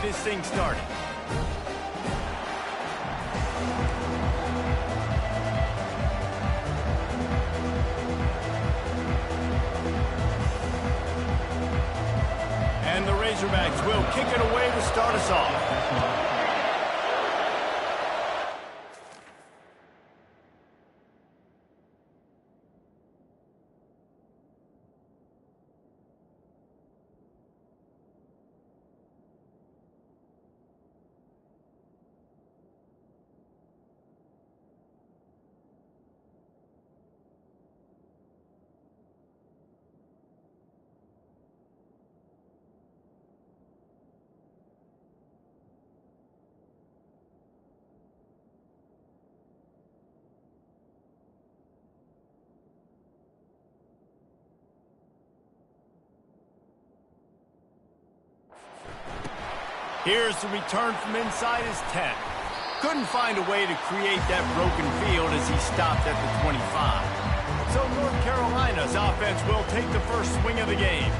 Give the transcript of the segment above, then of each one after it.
This thing started. And the Razorbacks will kick it away to start us off. Here's the return from inside his 10. Couldn't find a way to create that broken field as he stopped at the 25. So North Carolina's offense will take the first swing of the game.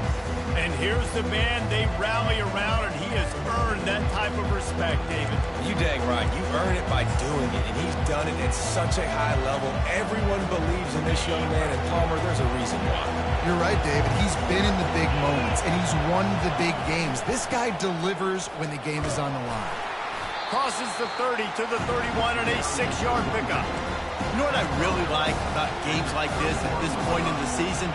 And here's the man they rally around, and he has earned that type of respect, David. You dang right. You earn it by doing it, and he's done it at such a high level. Everyone believes in this young man, and Palmer, there's a reason why. You're right, David. He's been in the big moments, and he's won the big games. This guy delivers when the game is on the line. Crosses the 30 to the 31 and a 6-yard pickup. You know what I really like about games like this at this point in the season?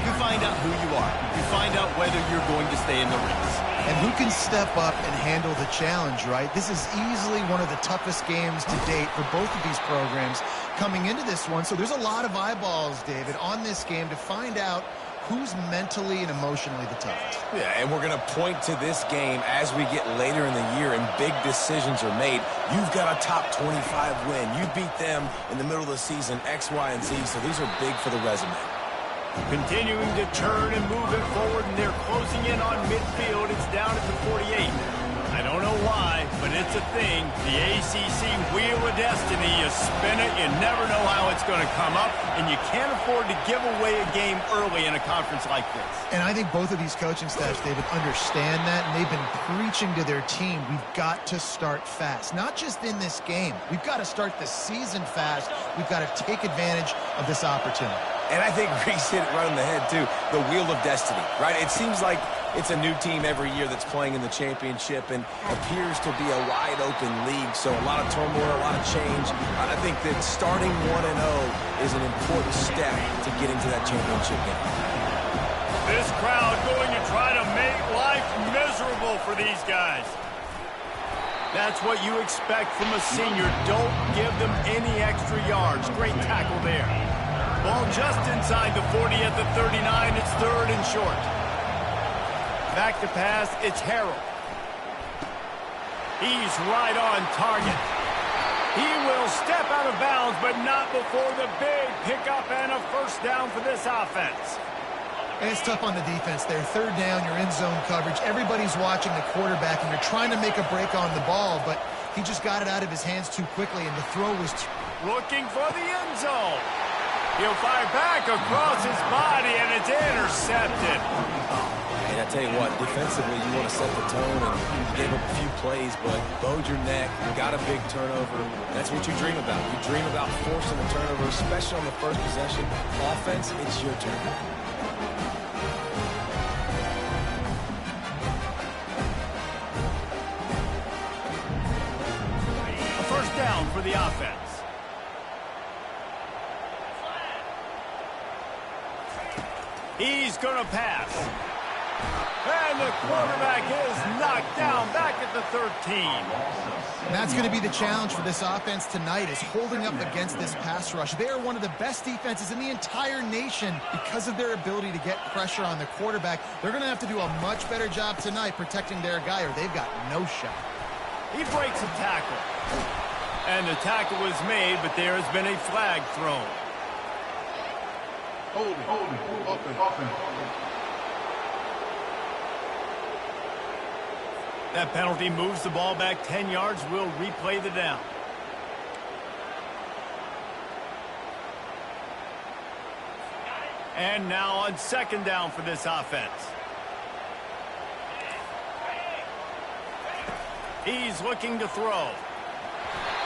You find out who you are. You find out whether you're going to stay in the race. And who can step up and handle the challenge, right? This is easily one of the toughest games to date for both of these programs coming into this one. So there's a lot of eyeballs, David, on this game to find out who's mentally and emotionally the toughest. Yeah, and we're going to point to this game as we get later in the year and big decisions are made. You've got a top 25 win. You beat them in the middle of the season, X, Y, and Z, so these are big for the resume. Continuing to turn and move it forward, and they're closing in on midfield. It's down at the 48. I don't know why, but it's a thing. The ACC Wheel of Destiny, you spin it, you never know how it's going to come up, and you can't afford to give away a game early in a conference like this. And I think both of these coaching staffs, David, understand that, and they've been preaching to their team, we've got to start fast. Not just in this game. We've got to start the season fast. We've got to take advantage of this opportunity. And I think Reese hit it right on the head, too. The Wheel of Destiny, right? It seems like it's a new team every year that's playing in the championship and appears to be a wide-open league. So a lot of turmoil, a lot of change. I think that starting 1-0 is an important step to getting to that championship game. This crowd going to try to make life miserable for these guys. That's what you expect from a senior. Don't give them any extra yards. Great tackle there. Ball just inside the 40 at the 39. It's third and short. Back to pass. It's Harrell. He's right on target. He will step out of bounds, but not before the big pickup and a first down for this offense. And it's tough on the defense there. Third down, you're in zone coverage. Everybody's watching the quarterback, and you're trying to make a break on the ball, but he just got it out of his hands too quickly, and the throw was... Looking for the end zone. He'll fire back across his body, and it's intercepted. And I tell you what, defensively, you want to set the tone, and you gave up a few plays, but bowed your neck, you got a big turnover. That's what you dream about. You dream about forcing a turnover, especially on the first possession. Offense, it's your turn. A first down for the offense. He's going to pass. And the quarterback is knocked down back at the 13. And that's going to be the challenge for this offense tonight, is holding up against this pass rush. They are one of the best defenses in the entire nation because of their ability to get pressure on the quarterback. They're going to have to do a much better job tonight protecting their guy, or they've got no shot. He breaks a tackle. And the tackle was made, but there has been a flag thrown. Open. That penalty moves the ball back 10 yards. We'll replay the down. And now on second down for this offense. He's looking to throw.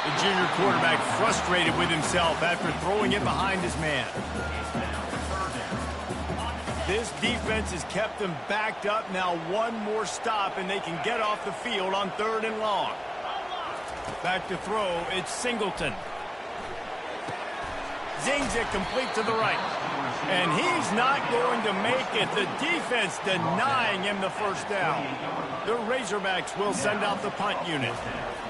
The junior quarterback frustrated with himself after throwing it behind his man. This defense has kept them backed up. Now one more stop, and they can get off the field on 3rd and long. Back to throw, it's Singleton. Zings it complete to the right. And he's not going to make it. The defense denying him the first down. The Razorbacks will send out the punt unit.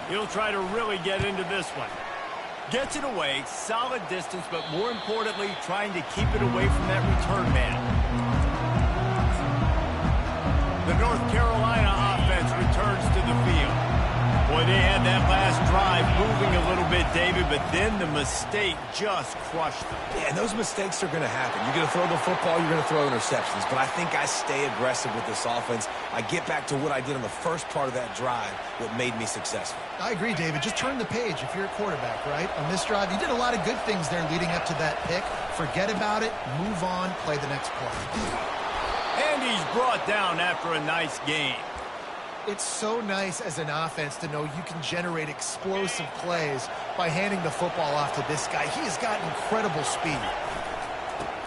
He'll try to really get into this one. Gets it away, solid distance, but more importantly, trying to keep it away from that return man. The North Carolina offense returns to the field. Boy, they had that last drive moving a little bit, David, but then the mistake just crushed them. Yeah, and those mistakes are going to happen. You're going to throw the football, you're going to throw interceptions. But I think I stay aggressive with this offense. I get back to what I did on the first part of that drive, what made me successful. I agree, David. Just turn the page if you're a quarterback, right? On this drive, you did a lot of good things there leading up to that pick. Forget about it, move on, play the next play. And he's brought down after a nice game. It's so nice as an offense to know you can generate explosive plays by handing the football off to this guy. He has got incredible speed.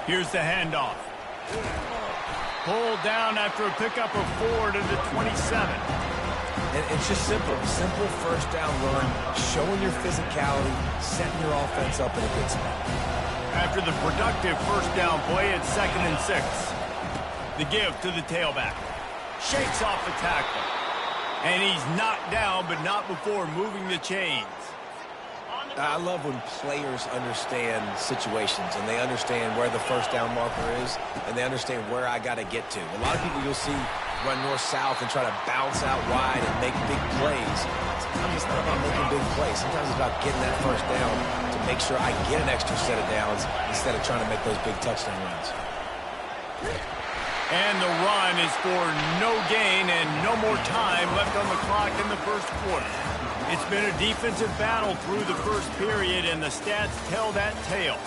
Here's the handoff. Pulled down after a pickup of 4 to the 27. And it's just simple. Simple first down run, showing your physicality, setting your offense up in a good spot. After the productive first down play, it's 2nd and 6. The give to the tailback. Shakes off the tackle. And he's knocked down, but not before moving the chains. I love when players understand situations and they understand where the first down marker is and they understand where I got to get to. A lot of people you'll see run north-south and try to bounce out wide and make big plays. Sometimes it's not about making big plays. Sometimes it's about getting that first down to make sure I get an extra set of downs instead of trying to make those big touchdown runs. And the run is for no gain and no more time left on the clock in the first quarter. It's been a defensive battle through the first period, and the stats tell that tale.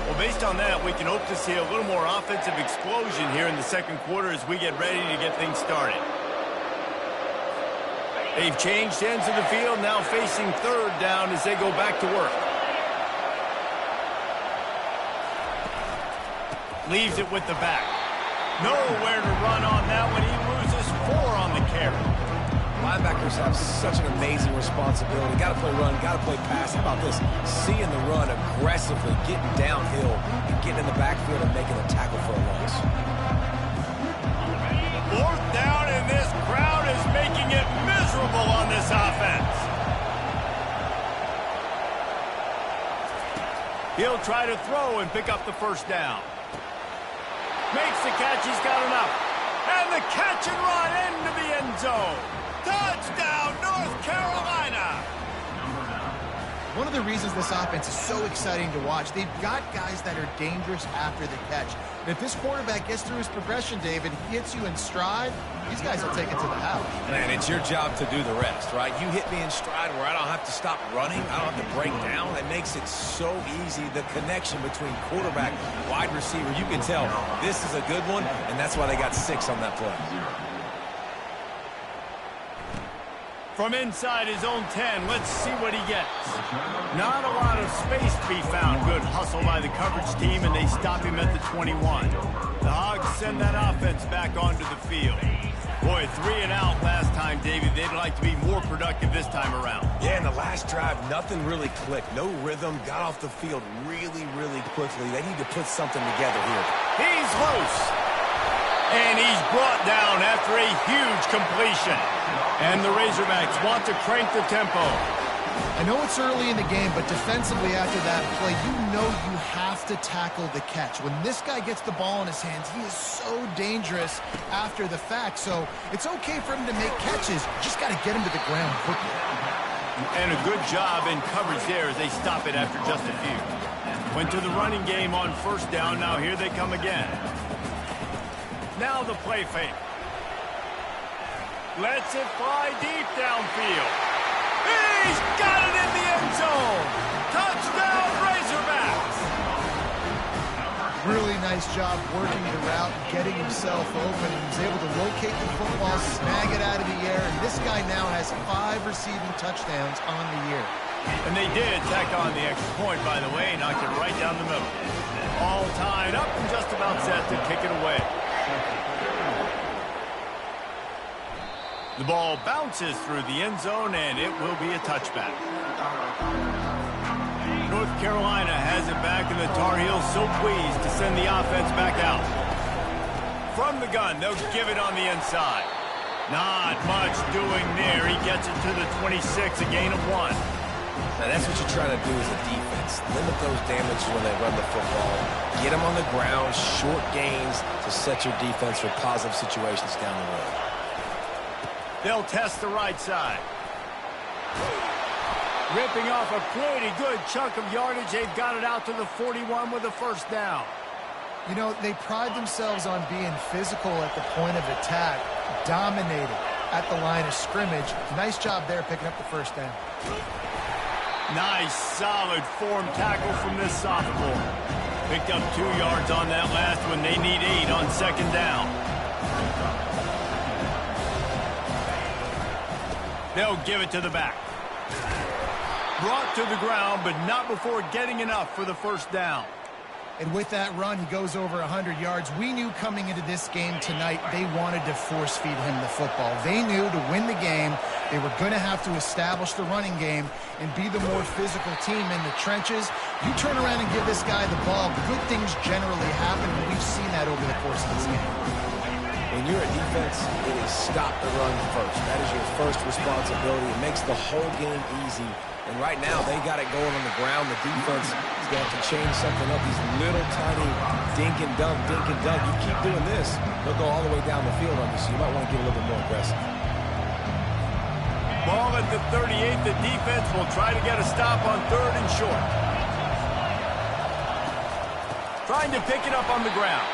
Well, based on that, we can hope to see a little more offensive explosion here in the second quarter as we get ready to get things started. They've changed ends of the field, now facing 3rd down as they go back to work. Leaves it with the back. Nowhere to run on that one. He loses 4 on the carry. Linebackers have such an amazing responsibility. Got to play run, got to play pass. How about this? Seeing the run aggressively, getting downhill, and getting in the backfield and making a tackle for a loss. 4th down, and this crowd is making it miserable on this offense. He'll try to throw and pick up the first down. Makes the catch, he's got enough. And the catch and run into the end zone. Touchdown, North Carolina. One of the reasons this offense is so exciting to watch, they've got guys that are dangerous after the catch. And if this quarterback gets through his progression, David, he hits you in stride, these guys will take it to the house. Man, it's your job to do the rest, right? You hit me in stride where I don't have to stop running. I don't have to break down. It makes it so easy. The connection between quarterback, wide receiver, you can tell this is a good one, and that's why they got 6 on that play. From inside his own 10, let's see what he gets. Not a lot of space to be found. Good hustle by the coverage team, and they stop him at the 21. The Hogs send that offense back onto the field. Boy, 3 and out last time, David. They'd like to be more productive this time around. Yeah, in the last drive, nothing really clicked. No rhythm, got off the field really, really quickly. They need to put something together here. He's loose. And he's brought down after a huge completion. And the Razorbacks want to crank the tempo. I know it's early in the game, but defensively after that play, you know you have to tackle the catch. When this guy gets the ball in his hands, he is so dangerous after the fact. So it's okay for him to make catches. You just got to get him to the ground quickly. And a good job in coverage there as they stop it after just a few. Went to the running game on first down. Now here they come again. Now the play fake. Lets it fly deep downfield. He's got it in the end zone. Touchdown, Razorbacks. Really nice job working the route, getting himself open. He was able to locate the football, snag it out of the air, and this guy now has 5 receiving touchdowns on the year. And they did tack on the extra point, by the way, knocked it right down the middle. All tied up and just about set to kick it away. The ball bounces through the end zone, and it will be a touchback. North Carolina has it back, and the Tar Heels so pleased to send the offense back out. From the gun, they'll give it on the inside. Not much doing there. He gets it to the 26, a gain of 1. Now, that's what you're trying to do as a defense. Limit those damages when they run the football. Get them on the ground, short gains to set your defense for positive situations down the road. They'll test the right side. Ripping off a pretty good chunk of yardage. They've got it out to the 41 with a first down. You know, they pride themselves on being physical at the point of attack, dominated at the line of scrimmage. Nice job there picking up the first down. Nice, solid form tackle from this sophomore. Picked up 2 yards on that last one. They need 8 on second down. They'll give it to the back. Brought to the ground, but not before getting enough for the first down. And with that run, he goes over 100 yards. We knew coming into this game tonight they wanted to force-feed him the football. They knew to win the game, they were going to have to establish the running game and be the more physical team in the trenches. You turn around and give this guy the ball, good things generally happen, and we've seen that over the course of this game. When you're a defense, it is stop the run first. That is your first responsibility. It makes the whole game easy. And right now, they got it going on the ground. The defense is going to have to change something up. These little tiny dink and dunk, dink and dunk. You keep doing this, they'll go all the way down the field on you, so you might want to get a little bit more aggressive. Ball at the 38. The defense will try to get a stop on 3rd and short. Trying to pick it up on the ground.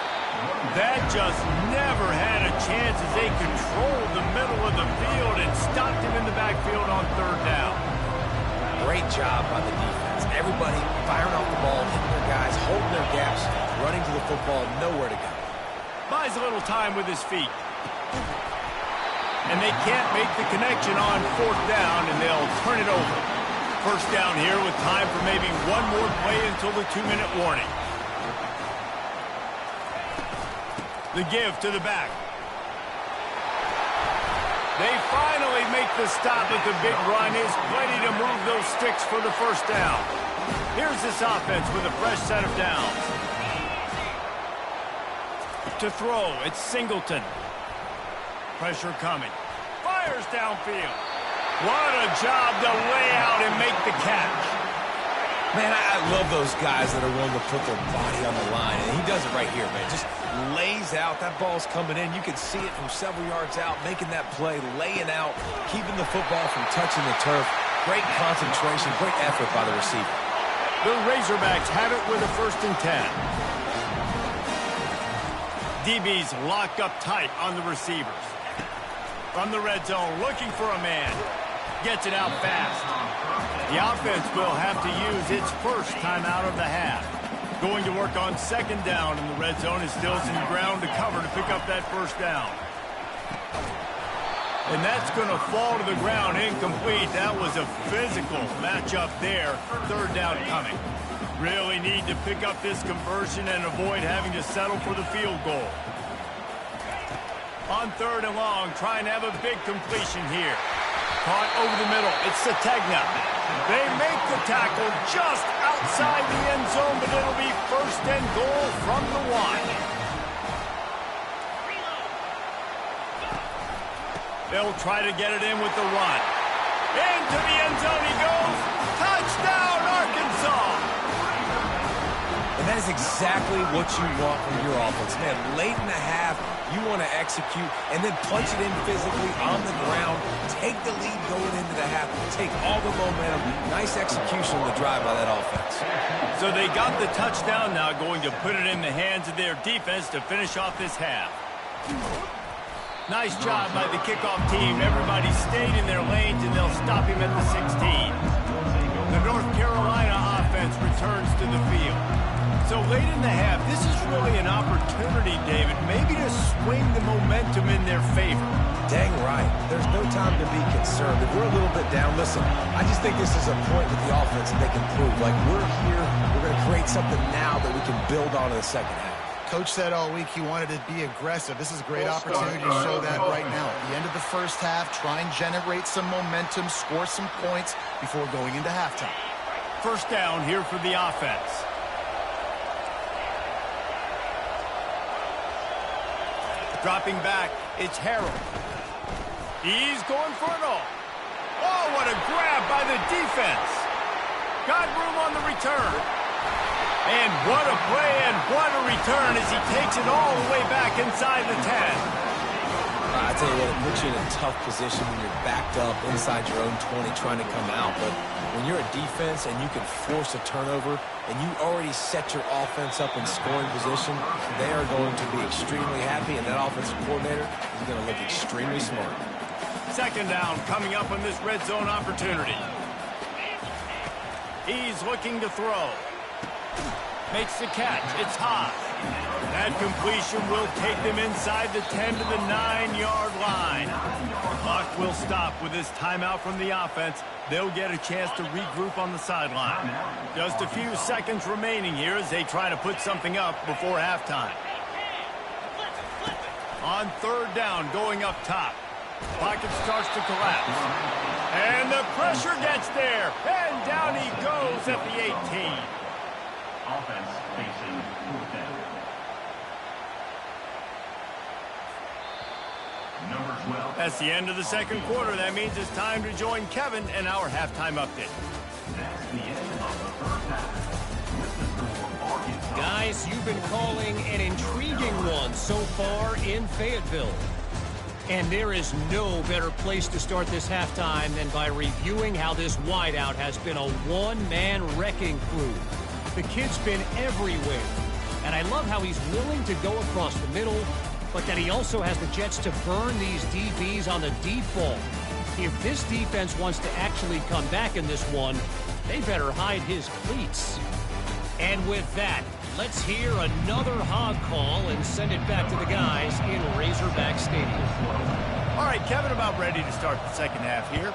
That just never had a chance as they controlled the middle of the field and stopped him in the backfield on 3rd down. Great job by the defense. Everybody firing off the ball, hitting their guys, holding their gaps, running to the football, nowhere to go. Buys a little time with his feet. And they can't make the connection on 4th down, and they'll turn it over. First down here with time for maybe one more play until the 2-minute warning. The give to the back. They finally make the stop at the big run. Is plenty to move those sticks for the first down. Here's this offense with a fresh set of downs. To throw, it's Singleton. Pressure coming. Fires downfield. What a job to lay out and make the catch. Man, I love those guys that are willing to put their body on the line. And he does it right here, man. Just lays out. That ball's coming in. You can see it from several yards out, making that play, laying out, keeping the football from touching the turf. Great concentration, great effort by the receiver. The Razorbacks have it with a 1st and 10. DBs lock up tight on the receivers. From the red zone, looking for a man. Gets it out fast. The offense will have to use its first timeout of the half. Going to work on 2nd down in the red zone. Is still some ground to cover to pick up that first down. And that's going to fall to the ground incomplete. That was a physical matchup there. 3rd down coming. Really need to pick up this conversion and avoid having to settle for the field goal. On 3rd and long, trying to have a big completion here. Caught over the middle. It's Sategna. They make the tackle just outside the end zone, but it'll be 1st and goal from the 1. They'll try to get it in with the run. Into the end zone he goes. Touchdown, Arkansas! And that is exactly what you want from your offense. Man, late in the half, you want to execute and then punch it in physically on the ground. Take the lead going into the half. Take all the momentum. Nice execution on the drive by that offense. So they got the touchdown now, going to put it in the hands of their defense to finish off this half. Nice job by the kickoff team. Everybody stayed in their lanes, and they'll stop him at the 16. The North Carolina offense returns to the field. So late in the half, this is really an opportunity, David, maybe to swing the momentum in their favor. Dang right. There's no time to be concerned. If we're a little bit down, listen, I just think this is a point with the offense that they can prove. Like, we're here, we're going to create something now that we can build on in the second half. Coach said all week he wanted to be aggressive. This is a great opportunity to show that right now. At the end of the first half, try and generate some momentum, score some points before going into halftime. First down here for the offense. Dropping back, it's Harold. He's going for it all. Oh, what a grab by the defense. Got room on the return. And what a play and what a return as he takes it all the way back inside the 10. I tell you what, it puts you in a tough position when you're backed up inside your own 20 trying to come out. But when you're a defense and you can force a turnover and you already set your offense up in scoring position, they are going to be extremely happy, and that offensive coordinator is going to look extremely smart. Second down coming up on this red zone opportunity. He's looking to throw. Makes the catch. It's high. That completion will take them inside the 10 to the 9-yard line. The clock will stop with this timeout from the offense. They'll get a chance to regroup on the sideline. Just a few seconds remaining here as they try to put something up before halftime. On third down, going up top. Pocket starts to collapse. And the pressure gets there. And down he goes at the 18. Offense facing fourth down. Number 12. That's the end of the second quarter. That means it's time to join Kevin in our halftime update. That's the end of the first half. With the score, Arkansas. Guys, you've been calling an intriguing one so far in Fayetteville. And there is no better place to start this halftime than by reviewing how this wideout has been a one-man wrecking crew. The kid's been everywhere. And I love how he's willing to go across the middle, but that he also has the jets to burn these DBs on the deep ball. If this defense wants to actually come back in this one, they better hide his cleats. And with that, let's hear another hog call and send it back to the guys in Razorback Stadium. All right, Kevin, about ready to start the second half here.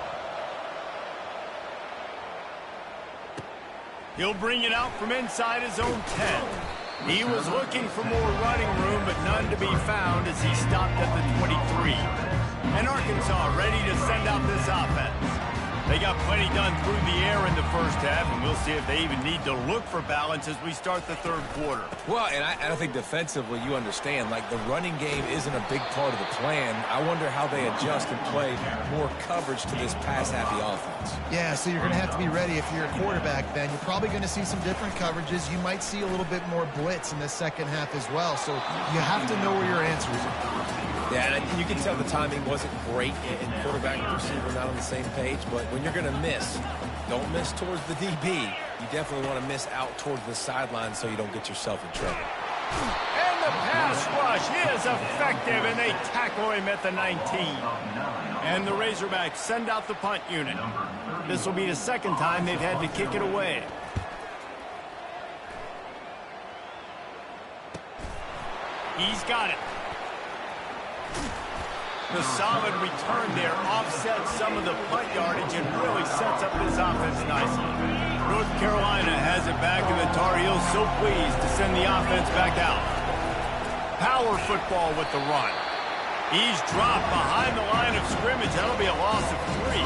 He'll bring it out from inside his own 10. He was looking for more running room, but none to be found as he stopped at the 23. And Arkansas ready to send out this offense. They got plenty done through the air in the first half, and we'll see if they even need to look for balance as we start the third quarter. Well, and I think defensively, you understand, like, the running game isn't a big part of the plan. I wonder how they adjust and play more coverage to this pass-happy offense. Yeah, so you're going to have to be ready if you're a quarterback then. You're probably going to see some different coverages. You might see a little bit more blitz in the second half as well. So you have to know where your answers are. Yeah, and you can tell the timing wasn't great in quarterback and receiver not on the same page, but when you're going to miss, don't miss towards the DB. You definitely want to miss out towards the sideline so you don't get yourself in trouble. And the pass rush is effective, and they tackle him at the 19. And the Razorbacks send out the punt unit. This will be the second time they've had to kick it away. He's got it. The solid return there offsets some of the punt yardage and really sets up this offense nicely. North Carolina has it back, and the Tar Heels so pleased to send the offense back out. Power football with the run. He's dropped behind the line of scrimmage. That'll be a loss of 3.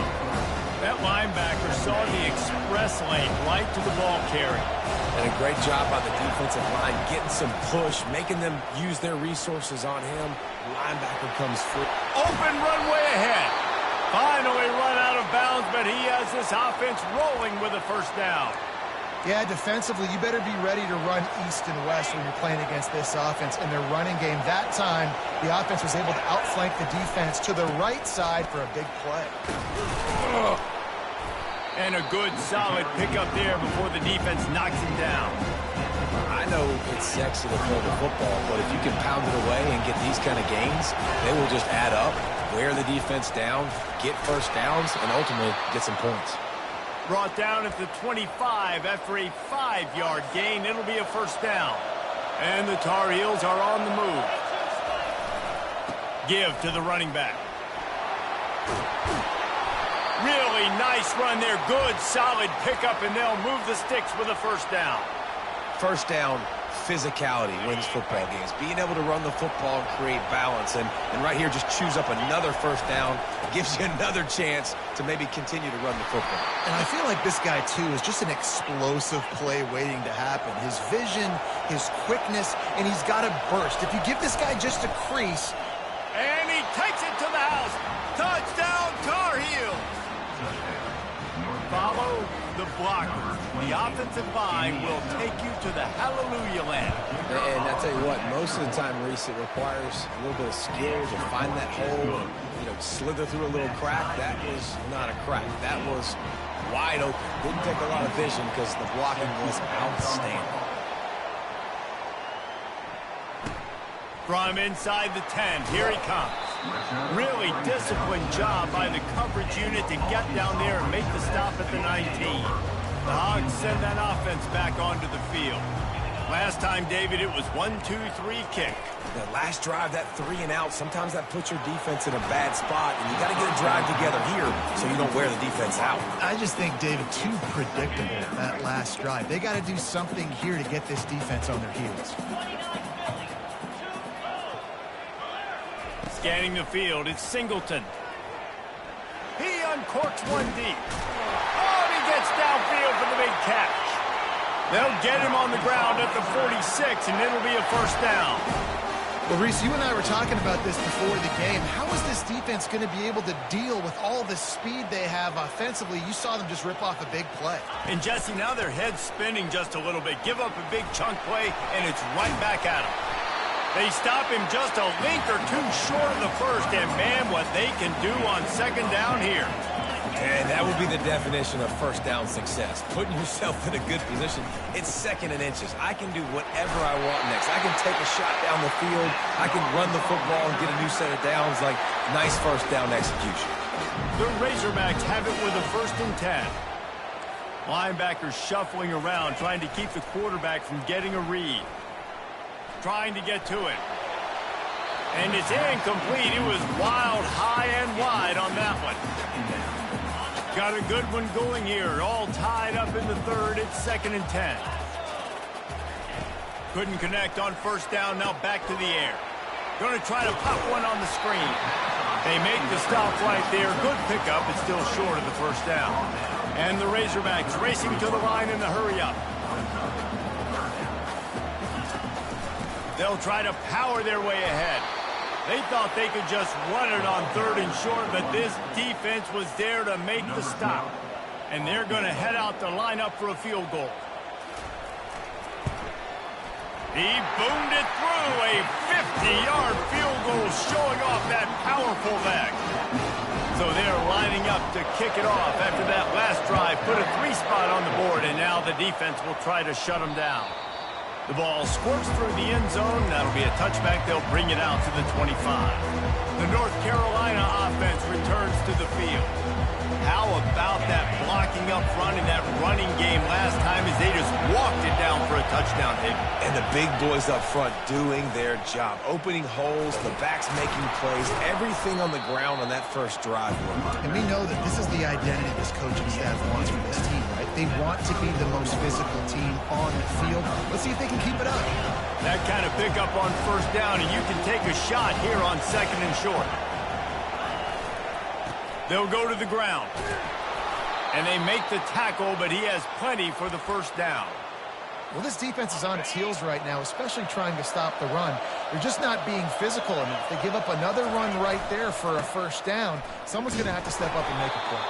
That linebacker saw the express lane right to the ball carrier. And a great job by the defensive line, getting some push, making them use their resources on him. Linebacker comes free. Open runway ahead. Finally run out of bounds, but he has this offense rolling with a first down. Yeah, defensively, you better be ready to run east and west when you're playing against this offense. In their running game, that time, the offense was able to outflank the defense to the right side for a big play. And a good, solid pickup there before the defense knocks him down. I know it's sexy to throw the football, but if you can pound it away and get these kind of gains, they will just add up, wear the defense down, get first downs, and ultimately get some points. brought down at the 25 after a 5-yard gain. It'll be a first down. And the Tar Heels are on the move. Give to the running back. Really nice run there. Good, solid pickup, and they'll move the sticks with a first down. First down, physicality wins football games. Being able to run the football and create balance. And right here, just choose up another first down. Gives you another chance to maybe continue to run the football. And I feel like this guy, too, is just an explosive play waiting to happen. His vision, his quickness, and he's got a burst. If you give this guy just a crease... And he takes it to the house. Touchdown, Tar Heels. Follow the blocker. The offensive line will take you to the hallelujah land. And I tell you what, most of the time, Reese, it requires a little bit of skill to find that hole and, slither through a little crack. That was not a crack. That was wide open. Didn't take a lot of vision because the blocking was outstanding. From inside the 10, here he comes. Really disciplined job by the coverage unit to get down there and make the stop at the 19. The Hogs send that offense back onto the field. Last time, David, it was 1-2-3 kick. That last drive, that 3 and out, sometimes that puts your defense in a bad spot, and you got to get a drive together here so you don't wear the defense out. I just think, David, too predictable, that last drive. They got to do something here to get this defense on their heels. Scanning the field, it's Singleton. He uncorks one deep. Oh, and he gets downfield for the big catch. They'll get him on the ground at the 46, and it'll be a first down. Well, Reese, you and I were talking about this before the game. How is this defense going to be able to deal with all the speed they have offensively? You saw them just rip off a big play. And, Jesse, now their head's spinning just a little bit. Give up a big chunk play, and it's right back at them. They stop him just a length or two short of the first, and, man, what they can do on second down here. And that would be the definition of first down success. Putting yourself in a good position. It's second and inches. I can do whatever I want next. I can take a shot down the field. I can run the football and get a new set of downs. Like, nice first down execution. The Razorbacks have it with a 1st and 10. Linebackers shuffling around, trying to keep the quarterback from getting a read. Trying to get to it. And it's incomplete. It was wild, high and wide on that one. Got a good one going here. All tied up in the 3rd. It's 2nd and 10. Couldn't connect on first down. Now back to the air. Going to try to pop one on the screen. They make the stop right there. Good pickup. It's still short of the first down. And the Razorbacks racing to the line in the hurry-up. They'll try to power their way ahead. They thought they could just run it on 3rd and short, but this defense was there to make the stop. And they're going to head out to line up for a field goal. He boomed it through. A 50-yard field goal showing off that powerful leg. So they're lining up to kick it off after that last drive. Put a 3-spot on the board, and now the defense will try to shut them down. The ball squirts through the end zone. That'll be a touchback. They'll bring it out to the 25. The North Carolina offense returns to the field. How about that blocking up front in that running game last time as they just walked it down for a touchdown hit? And the big boys up front doing their job. Opening holes, the backs making plays, everything on the ground on that first drive. And we know that this is the identity this coaching staff wants for this team, right? They want to be the most physical team on the field. Let's see if they can keep it up. That kind of pickup on first down, and you can take a shot here on 2nd and short. They'll go to the ground. And they make the tackle, but he has plenty for the first down. Well, this defense is on its heels right now, especially trying to stop the run. They're just not being physical enough. They give up another run right there for a first down. Someone's going to have to step up and make a play.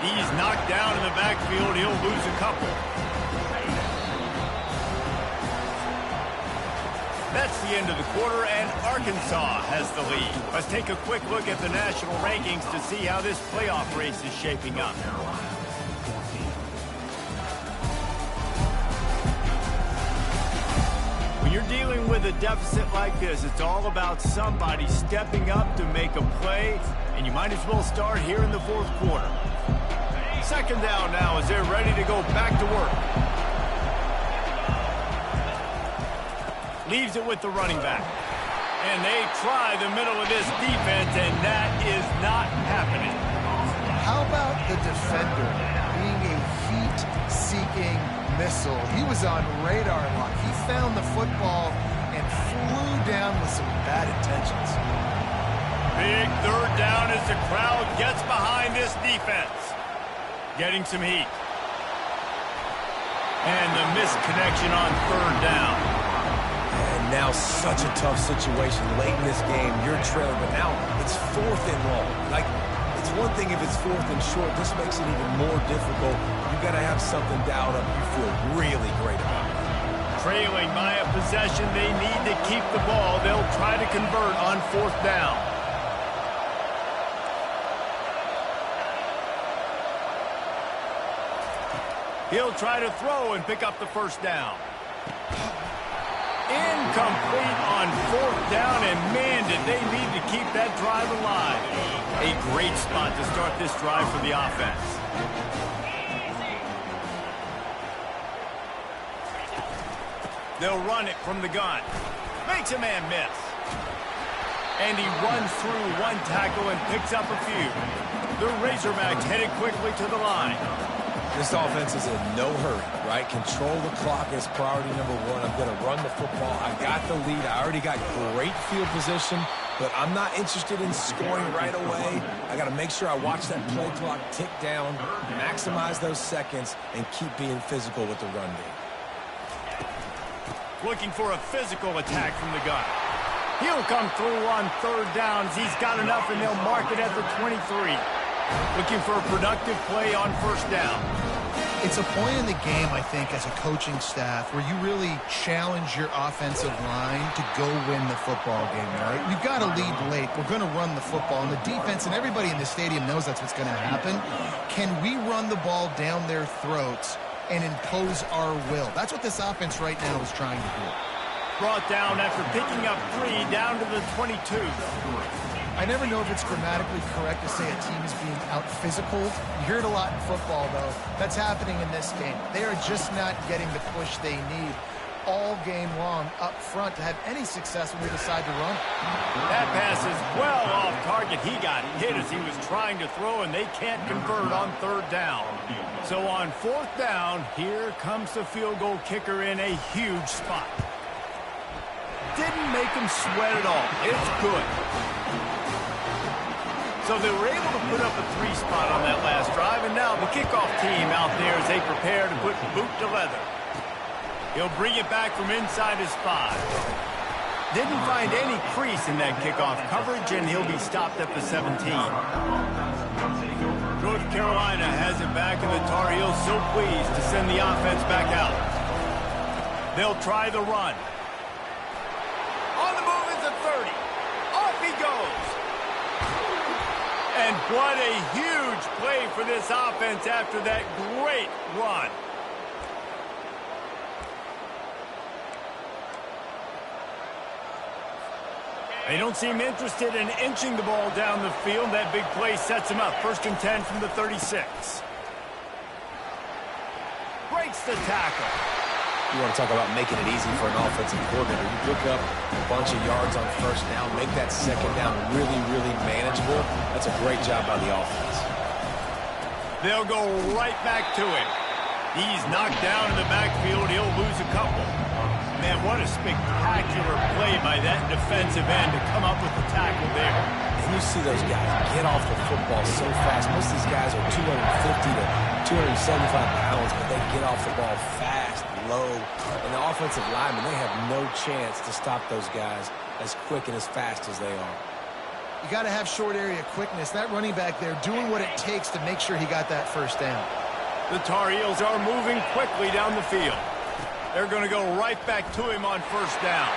He's knocked down in the backfield. He'll lose a couple. That's the end of the quarter, and Arkansas has the lead. Let's take a quick look at the national rankings to see how this playoff race is shaping up. When you're dealing with a deficit like this, it's all about somebody stepping up to make a play, and you might as well start here in the 4th quarter. Second down now as they're ready to go back to work. Leaves it with the running back. And they try the middle of this defense, and that is not happening. How about the defender being a heat-seeking missile? He was on radar lock. He found the football and flew down with some bad intentions. Big third down as the crowd gets behind this defense. Getting some heat. And the misconnection on third down. And now such a tough situation late in this game. You're trailing, but now it's 4th and long. Like, it's one thing if it's 4th and short. This makes it even more difficult. You got to have something dialed up you feel really great about. Trailing by a possession, they need to keep the ball. They'll try to convert on 4th down. He'll try to throw and pick up the first down. Incomplete on 4th down, and man, did they need to keep that drive alive. A great spot to start this drive for the offense. They'll run it from the gun. Makes a man miss. And he runs through one tackle and picks up a few. The Razorbacks headed quickly to the line. This offense is in no hurry, right? Control the clock is priority number 1. I'm going to run the football. I got the lead. I already got great field position, but I'm not interested in scoring right away. I got to make sure I watch that play clock tick down, maximize those seconds, and keep being physical with the run game. Looking for a physical attack from the gun. He'll come through on third downs. He's got enough, and they'll mark it at the 23. Looking for a productive play on first down. It's a point in the game, I think, as a coaching staff where you really challenge your offensive line to go win the football game, right? We've got to lead late. We're going to run the football. And the defense and everybody in the stadium knows that's what's going to happen. Can we run the ball down their throats and impose our will? That's what this offense right now is trying to do. Brought down after picking up 3 down to the 22. I never know if it's grammatically correct to say a team is being out-physical. You hear it a lot in football, though. That's happening in this game. They are just not getting the push they need all game long up front to have any success when they decide to run. That pass is well off target. He got hit as he was trying to throw, and they can't convert on third down. So on 4th down, here comes the field goal kicker in a huge spot. Didn't make him sweat at all. It's good. So they were able to put up a 3 spot on that last drive, and now the kickoff team out there as they prepare to put boot to leather. He'll bring it back from inside his 5. Didn't find any crease in that kickoff coverage, and he'll be stopped at the 17. North Carolina has it back, and the Tar Heels so pleased to send the offense back out. They'll try the run. On the move is a 30. Off he goes. And what a huge play for this offense after that great run. They don't seem interested in inching the ball down the field. That big play sets him up. 1st and 10 from the 36. Breaks the tackle. You want to talk about making it easy for an offensive coordinator. You pick up a bunch of yards on first down, make that second down really, really manageable. That's a great job by the offense. They'll go right back to him. He's knocked down in the backfield. He'll lose a couple. Man, what a spectacular play by that defensive end to come up with the tackle there. And you see those guys get off the football so fast. Most of these guys are 250 to 275 pounds, but they get off the ball fast, low. And the offensive linemen, they have no chance to stop those guys as quick and as fast as they are. You got to have short area quickness. That running back there doing what it takes to make sure he got that first down. The Tar Heels are moving quickly down the field. They're going to go right back to him on first down.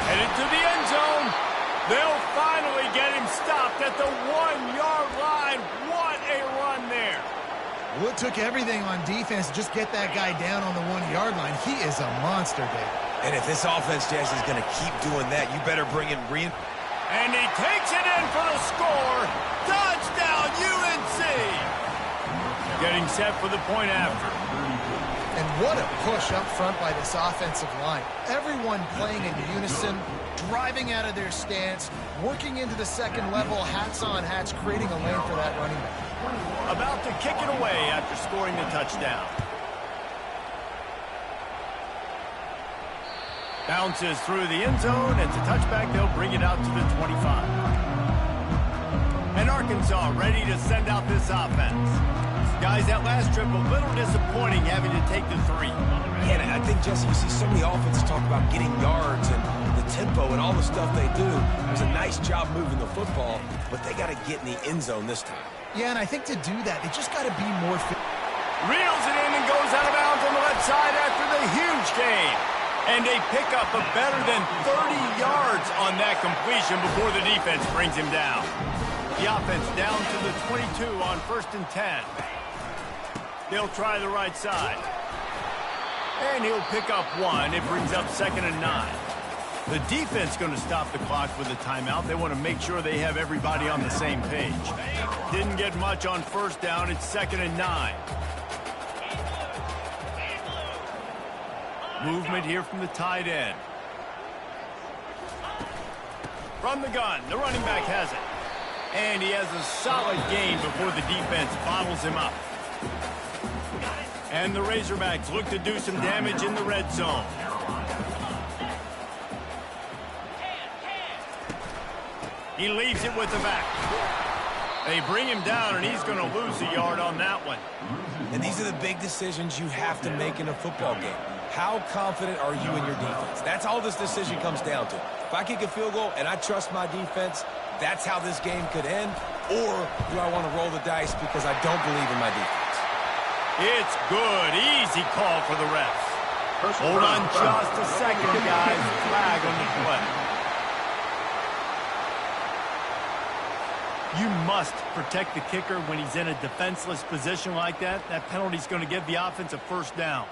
Headed to the end zone. They'll finally get him stopped at the 1-yard line. What a run there. Well, it took everything on defense to just get that guy down on the 1-yard line. He is a monster, Dave. And if this offense, Jess, is going to keep doing that, you better bring in And he takes it in for the score. Touchdown, UNC. Getting set for the point after. And what a push up front by this offensive line. Everyone playing in unison, driving out of their stance, working into the second level, hats on hats, creating a lane for that running back. About to kick it away after scoring the touchdown. Bounces through the end zone. It's a touchback. They'll bring it out to the 25. And Arkansas ready to send out this offense. Guys, that last trip a little disappointing having to take the 3. Yeah, and I think, Jesse, you see so many offenses talk about getting yards and the tempo and all the stuff they do. It was a nice job moving the football, but they got to get in the end zone this time. Yeah, and I think to do that, they just got to be more fit. Reels it in and goes out of bounds on the left side after the huge gain. And they pick up a better than 30 yards on that completion before the defense brings him down. The offense down to the 22 on 1st and 10. They'll try the right side. And he'll pick up 1. It brings up 2nd and 9. The defense going to stop the clock with a timeout. They want to make sure they have everybody on the same page. Didn't get much on 1st down. It's 2nd and 9. Movement here from the tight end. From the gun, the running back has it. And he has a solid gain before the defense bottles him up. And the Razorbacks look to do some damage in the red zone. He leaves it with the back. They bring him down, and he's going to lose a yard on that one. And these are the big decisions you have to make in a football game. How confident are you in your defense? That's all this decision comes down to. If I kick a field goal and I trust my defense, that's how this game could end. Or do I want to roll the dice because I don't believe in my defense? It's good. Easy call for the refs. Hold on just a second, guys. Flag on the play. You must protect the kicker when he's in a defenseless position like that. That penalty's going to give the offense a 1st down.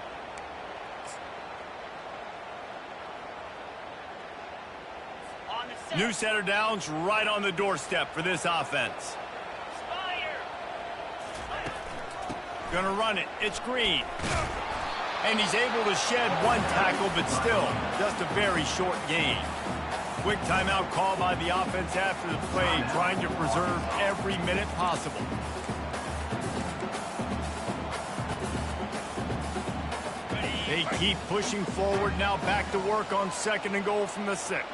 New set of downs right on the doorstep for this offense. Gonna run it. It's Green. And he's able to shed 1 tackle, but still just a very short gain. Quick timeout call by the offense after the play, trying to preserve every minute possible. They keep pushing forward, now back to work on 2nd and goal from the 6.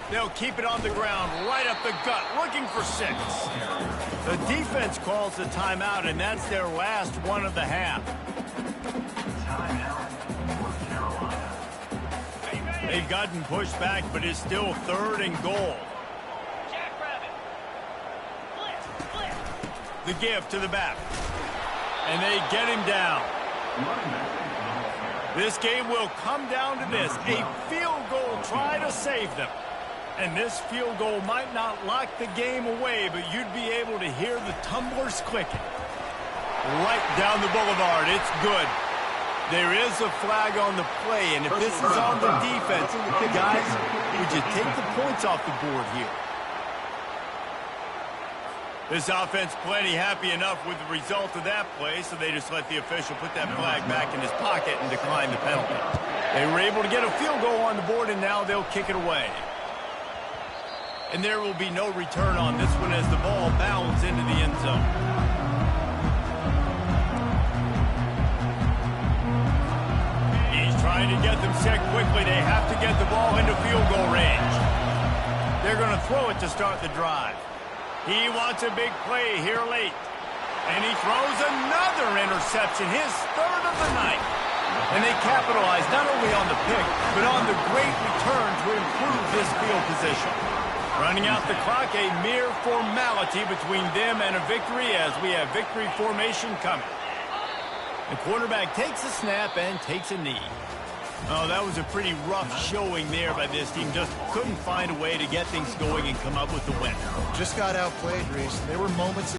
They'll keep it on the ground, right up the gut, looking for 6. The defense calls the timeout, and that's their last one of the half. They've gotten pushed back, but it's still 3rd and goal. The give to the back. And they get him down. This game will come down to this. A field goal try to save them. And this field goal might not lock the game away, but you'd be able to hear the tumblers clicking. Right down the boulevard. It's good. There is a flag on the play, and if this is on the defense, guys, would you take the points off the board here? This offense plenty happy enough with the result of that play, so they just let the official put that flag back in his pocket and decline the penalty. They were able to get a field goal on the board, and now they'll kick it away. And there will be no return on this one as the ball bounds into the end zone. He's trying to get them set quickly. They have to get the ball into field goal range. They're going to throw it to start the drive. He wants a big play here late. And he throws another interception, his 3rd of the night. And they capitalize not only on the pick, but on the great return to improve this field position. Running out the clock, a mere formality between them and a victory as we have victory formation coming. The quarterback takes a snap and takes a knee. Oh, that was a pretty rough showing there by this team. Just couldn't find a way to get things going and come up with the win. Just got outplayed, Reese. There were moments